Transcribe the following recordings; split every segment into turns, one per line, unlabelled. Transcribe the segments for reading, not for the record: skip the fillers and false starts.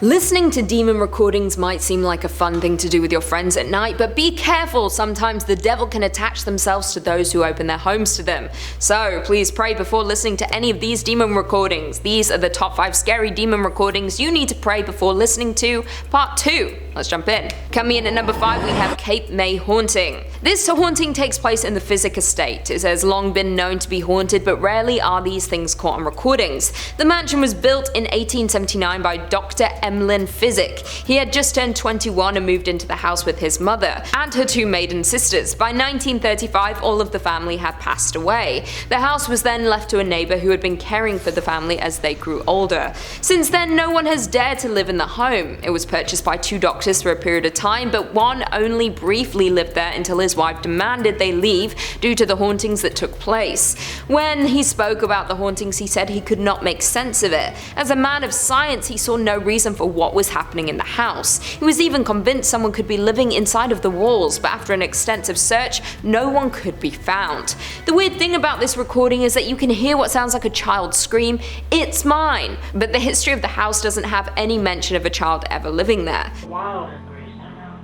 Listening to demon recordings might seem like a fun thing to do with your friends at night, but be careful, sometimes the devil can attach themselves to those who open their homes to them. So please pray before listening to any of these demon recordings. These are the top 5 scary demon recordings you need to pray before listening to part 2. Let's jump in. Coming in at number 5, we have Cape May haunting. This haunting takes place in the Physic estate. It has long been known to be haunted, but rarely are these things caught on recordings. The mansion was built in 1879 by Dr. Emlyn Physic. He had just turned 21 and moved into the house with his mother and her 2 maiden sisters. By 1935, all of the family had passed away. The house was then left to a neighbor who had been caring for the family as they grew older. Since then, no one has dared to live in the home. It was purchased by 2 doctors for a period of time, but one only briefly lived there until his wife demanded they leave due to the hauntings that took place. When he spoke about the hauntings, he said he could not make sense of it. As a man of science, he saw no reason for what was happening in the house. He was even convinced someone could be living inside of the walls, but after an extensive search, no one could be found. The weird thing about this recording is that you can hear what sounds like a child scream, "It's mine!" But the history of the house doesn't have any mention of a child ever living there.
Wild and Greece, I know.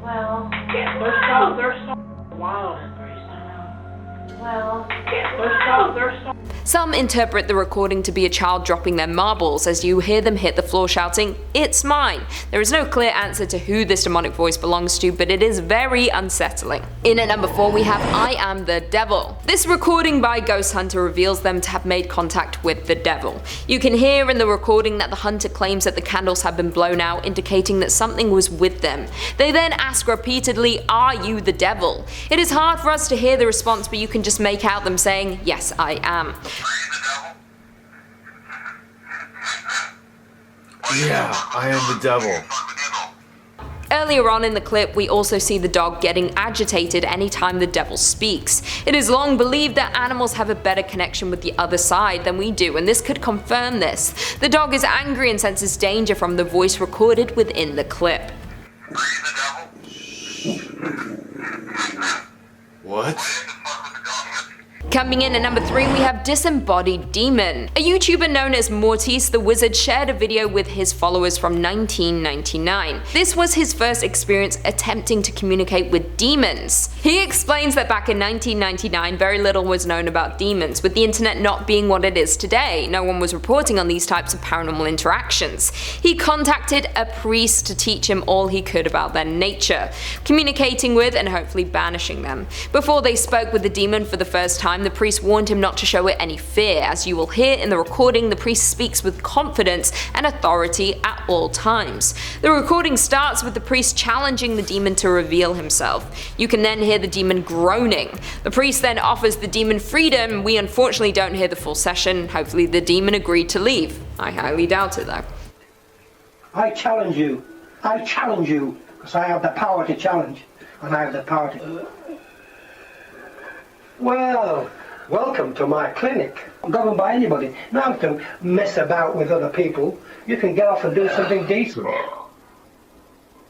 Well, they're so wild and Greece, I know. Well, they're so
Some interpret the recording to be a child dropping their marbles as you hear them hit the floor shouting, "It's mine!" There is no clear answer to who this demonic voice belongs to, but it is very unsettling. In at number 4, we have I Am the Devil. This recording by Ghost Hunter reveals them to have made contact with the devil. You can hear in the recording that the hunter claims that the candles have been blown out, indicating that something was with them. They then ask repeatedly, "Are you the devil?" It is hard for us to hear the response, but you can just make out them saying, "Yes, I am."
Yeah, I am the devil.
Earlier on in the clip, we also see the dog getting agitated anytime the devil speaks. It is long believed that animals have a better connection with the other side than we do, and this could confirm this. The dog is angry and senses danger from the voice recorded within the clip.
What?
Coming in at number 3, we have Disembodied Demon. A YouTuber known as Mortis the Wizard shared a video with his followers from 1999. This was his first experience attempting to communicate with demons. He explains that back in 1999, very little was known about demons, with the internet not being what it is today. No one was reporting on these types of paranormal interactions. He contacted a priest to teach him all he could about their nature, communicating with and hopefully banishing them. Before they spoke with the demon for the first time, the priest warned him not to show it any fear. As you will hear in the recording, the priest speaks with confidence and authority at all times. The recording starts with the priest challenging the demon to reveal himself. You can then hear the demon groaning. The priest then offers the demon freedom. We unfortunately don't hear the full session. Hopefully the demon agreed to leave. I highly doubt it though.
I challenge you, because I have the power to challenge, and I have the power to... Well, welcome to my clinic. I'm governed by anybody. Now to mess about with other people, you can get off and do something decent.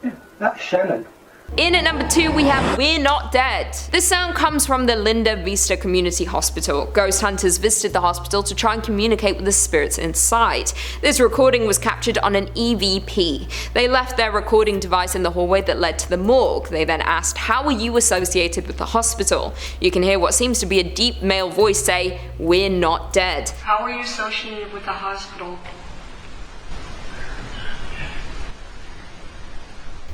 Yeah, that's Shannon.
In at number 2, we have We're Not Dead. This sound comes from the Linda Vista Community Hospital. Ghost hunters visited the hospital to try and communicate with the spirits inside. This recording was captured on an EVP. They left their recording device in the hallway that led to the morgue. They then asked, "How are you associated with the hospital?" You can hear what seems to be a deep male voice say, "We're not dead."
How are you associated with the hospital?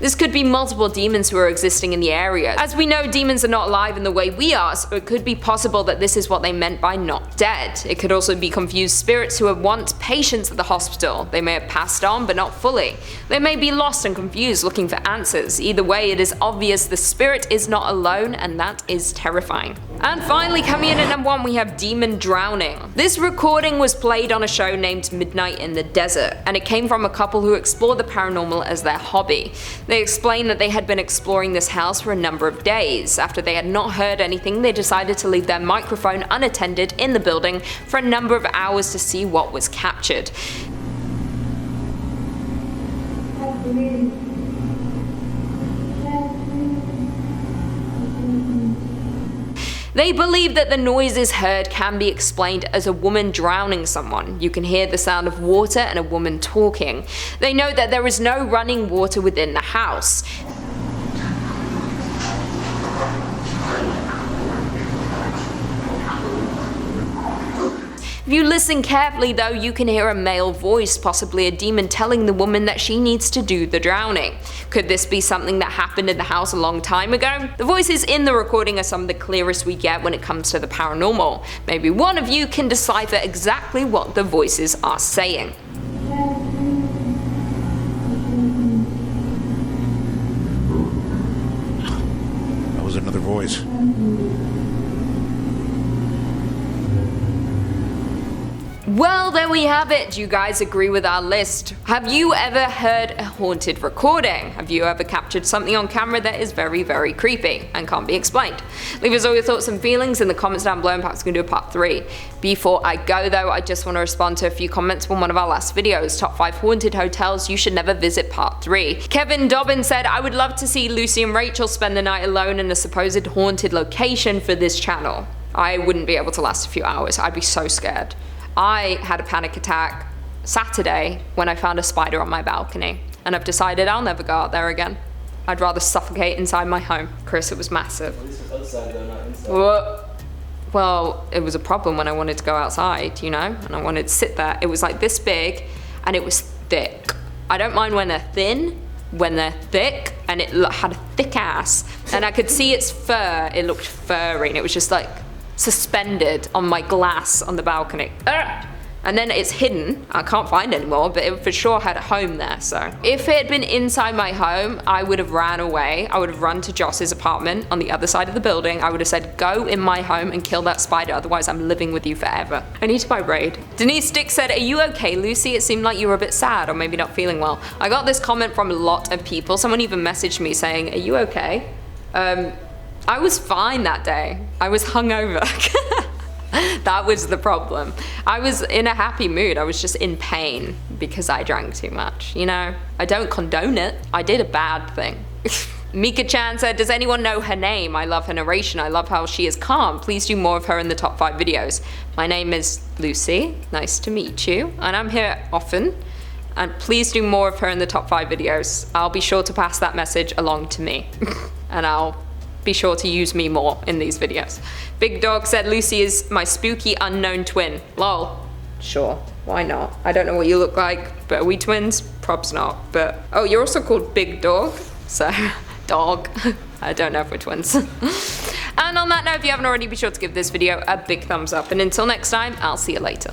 This could be multiple demons who are existing in the area. As we know, demons are not alive in the way we are, so it could be possible that this is what they meant by not dead. It could also be confused spirits who are once patients at the hospital. They may have passed on, but not fully. They may be lost and confused looking for answers. Either way, it is obvious the spirit is not alone, and that is terrifying. And finally, coming in at number 1, we have Demon Drowning. This recording was played on a show named Midnight in the Desert, and it came from a couple who explore the paranormal as their hobby. They explained that they had been exploring this house for a number of days. After they had not heard anything, they decided to leave their microphone unattended in the building for a number of hours to see what was captured. They believe that the noises heard can be explained as a woman drowning someone. You can hear the sound of water and a woman talking. They note that there is no running water within the house. If you listen carefully though, you can hear a male voice, possibly a demon, telling the woman that she needs to do the drowning. Could this be something that happened in the house a long time ago? The voices in the recording are some of the clearest we get when it comes to the paranormal. Maybe one of you can decipher exactly what the voices are saying.
That was another voice.
Well, there we have it. Do you guys agree with our list? Have you ever heard a haunted recording? Have you ever captured something on camera that is very, very creepy and can't be explained? Leave us all your thoughts and feelings in the comments down below, and perhaps we can do a part 3. Before I go though, I just want to respond to a few comments from one of our last videos, top 5 haunted hotels you should never visit part 3. Kevin Dobbin said, I would love to see Lucy and Rachel spend the night alone in a supposed haunted location for this channel. I wouldn't be able to last a few hours. I'd be so scared. I had a panic attack Saturday when I found a spider on my balcony, and I've decided I'll never go out there again. I'd rather suffocate inside my home. Chris, it was massive.
At least it's outside though, not inside.
Well, it was a problem when I wanted to go outside, you know, and I wanted to sit there. It was like this big, and it was thick. I don't mind when they're thin, when they're thick, and it had a thick ass, and I could see its fur. It looked furry, and it was just like suspended on my glass on the balcony. And then it's hidden, I can't find it anymore, but it for sure had a home there. So if it had been inside my home, I would have ran away. I would have run to Joss's apartment on the other side of the building. I would have said, go in my home and kill that spider, otherwise I'm living with you forever. I need to buy Raid. Denise Dick said, are you okay, Lucy? It seemed like you were a bit sad or maybe not feeling well. I got this comment from a lot of people. Someone even messaged me saying, are you okay? I was fine that day. I was hungover. That was the problem. I was in a happy mood. I was just in pain because I drank too much, you know? I don't condone it. I did a bad thing. Mika Chan said, does anyone know her name? I love her narration. I love how she is calm. Please do more of her in the top 5 videos. My name is Lucy. Nice to meet you. And I'm here often. And please do more of her in the top 5 videos. I'll be sure to pass that message along to me. And I'll be sure to use me more in these videos. Big Dog said, Lucy is my spooky unknown twin. Lol. Sure, why not? I don't know what you look like, but are we twins? Probs not, but... Oh, you're also called Big Dog, so... Dog. I don't know if we're twins. And on that note, if you haven't already, be sure to give this video a big thumbs up. And until next time, I'll see you later.